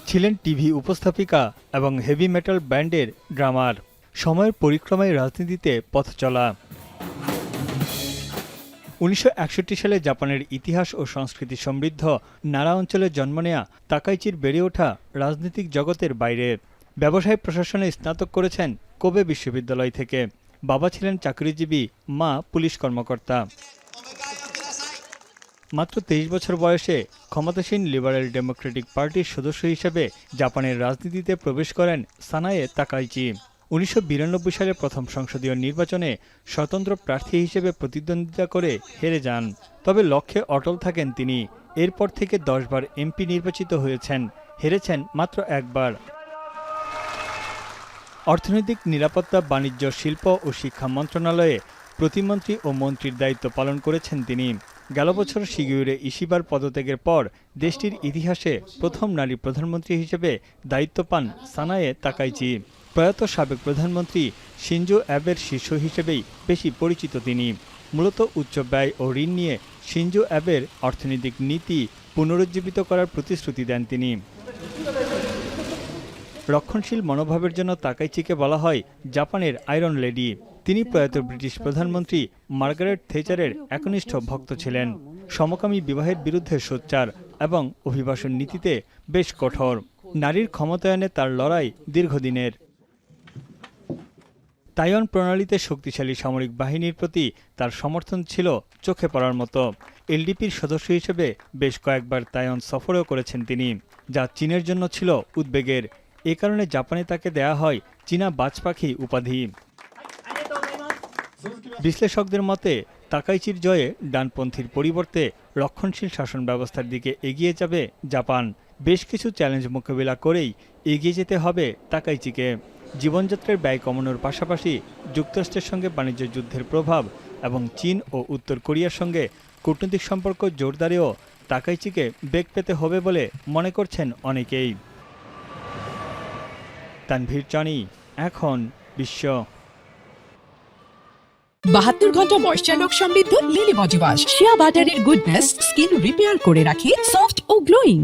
ছিলেন টিভি উপস্থাপিকা এবং হেভি মেটাল ব্যান্ডের ড্রামার। সময়ের পরিক্রমায় রাজনীতিতে পথ চলা। ১৯৬১ সালে জাপানের ইতিহাস ও সংস্কৃতি সমৃদ্ধ নারা অঞ্চলে জন্ম নেয়া তাকাইচির বেড়ে ওঠা রাজনৈতিক জগতের বাইরে। ব্যবসায় প্রশাসনে স্নাতক করেছেন কোবে বিশ্ববিদ্যালয় থেকে। বাবা ছিলেন চাকরিজীবী, মা পুলিশ কর্মকর্তা। মাত্র ২৩ বছর বয়সে ক্ষমতাসীন লিবারেল ডেমোক্রেটিক পার্টির সদস্য হিসেবে জাপানের রাজনীতিতে প্রবেশ করেন সানায়ে তাকাইচি। ১৯৯২ সালে প্রথম সংসদীয় নির্বাচনে স্বতন্ত্র প্রার্থী হিসেবে প্রতিদ্বন্দ্বিতা করে হেরে যান। তবে লক্ষ্যে অটল থাকেন তিনি। এরপর থেকে ১০ বার এমপি নির্বাচিত হয়েছেন, হেরেছেন মাত্র একবার। অর্থনৈতিক, নিরাপত্তা, বাণিজ্য, শিল্প ও শিক্ষা মন্ত্রণালয়ে প্রতিমন্ত্রী ও মন্ত্রীর দায়িত্ব পালন করেছেন তিনি। গেল বছর শিগিউরে ইশিবার পদত্যাগের পর দেশটির ইতিহাসে প্রথম নারী প্রধানমন্ত্রী হিসেবে দায়িত্ব পান সানায়ে তাকাইচি। প্রয়াত সাবেক প্রধানমন্ত্রী শিনজো অ্যাবের শিষ্য হিসেবেই বেশি পরিচিত তিনি। মূলত উচ্চ ব্যয় ও ঋণ নিয়ে শিনজো অ্যাবের অর্থনৈতিক নীতি পুনরুজ্জীবিত করার প্রতিশ্রুতি দেন তিনি। রক্ষণশীল মনোভাবের জন্য তাকাইচিকে বলা হয় জাপানের আয়রন লেডি। তিনি প্রয়াত ব্রিটিশ প্রধানমন্ত্রী মার্গারেট থেচারের একনিষ্ঠ ভক্ত ছিলেন। সমকামী বিবাহের বিরুদ্ধে সোচ্চার এবং অভিবাসন নীতিতে বেশ কঠোর। নারীর ক্ষমতায়নে তার লড়াই দীর্ঘদিনের। তাইওয়ান প্রণালীতে শক্তিশালী সামরিক বাহিনীর প্রতি তার সমর্থন ছিল চোখে পড়ার মতো। এলডিপির সদস্য হিসেবে বেশ কয়েকবার তাইওয়ান সফরেও করেছেন তিনি, যা চীনের জন্য ছিল উদ্বেগের। এ কারণে জাপানে তাকে দেয়া হয় চীনা বাজপাখি উপাধি। বিশ্লেষকদের মতে তাকাইচির জয়ে ডানপন্থীর পরিবর্তে রক্ষণশীল শাসন ব্যবস্থার দিকে এগিয়ে যাবে জাপান। বেশ কিছু চ্যালেঞ্জ মোকাবিলা করেই এগিয়ে যেতে হবে তাকাইচিকে। জীবনযাত্রার ব্যয় কমানোর পাশাপাশি যুক্তরাষ্ট্রের সঙ্গে বাণিজ্য যুদ্ধের প্রভাব এবং চীন ও উত্তর কোরিয়ার সঙ্গে কূটনৈতিক সম্পর্ক জোরদারেও তাকাইচিকে বেগ পেতে হবে বলে মনে করছেন অনেকেই। তানভীর জানি, এখন বিশ্ব। ৭২ ঘন্টা ময়েশ্চার লক সমৃদ্ধ লিলি বডি ওয়াশ। শিয়া বাটারের গুডনেস স্কিন রিপেয়ার করে রাখে সফট ও গ্লোয়িং।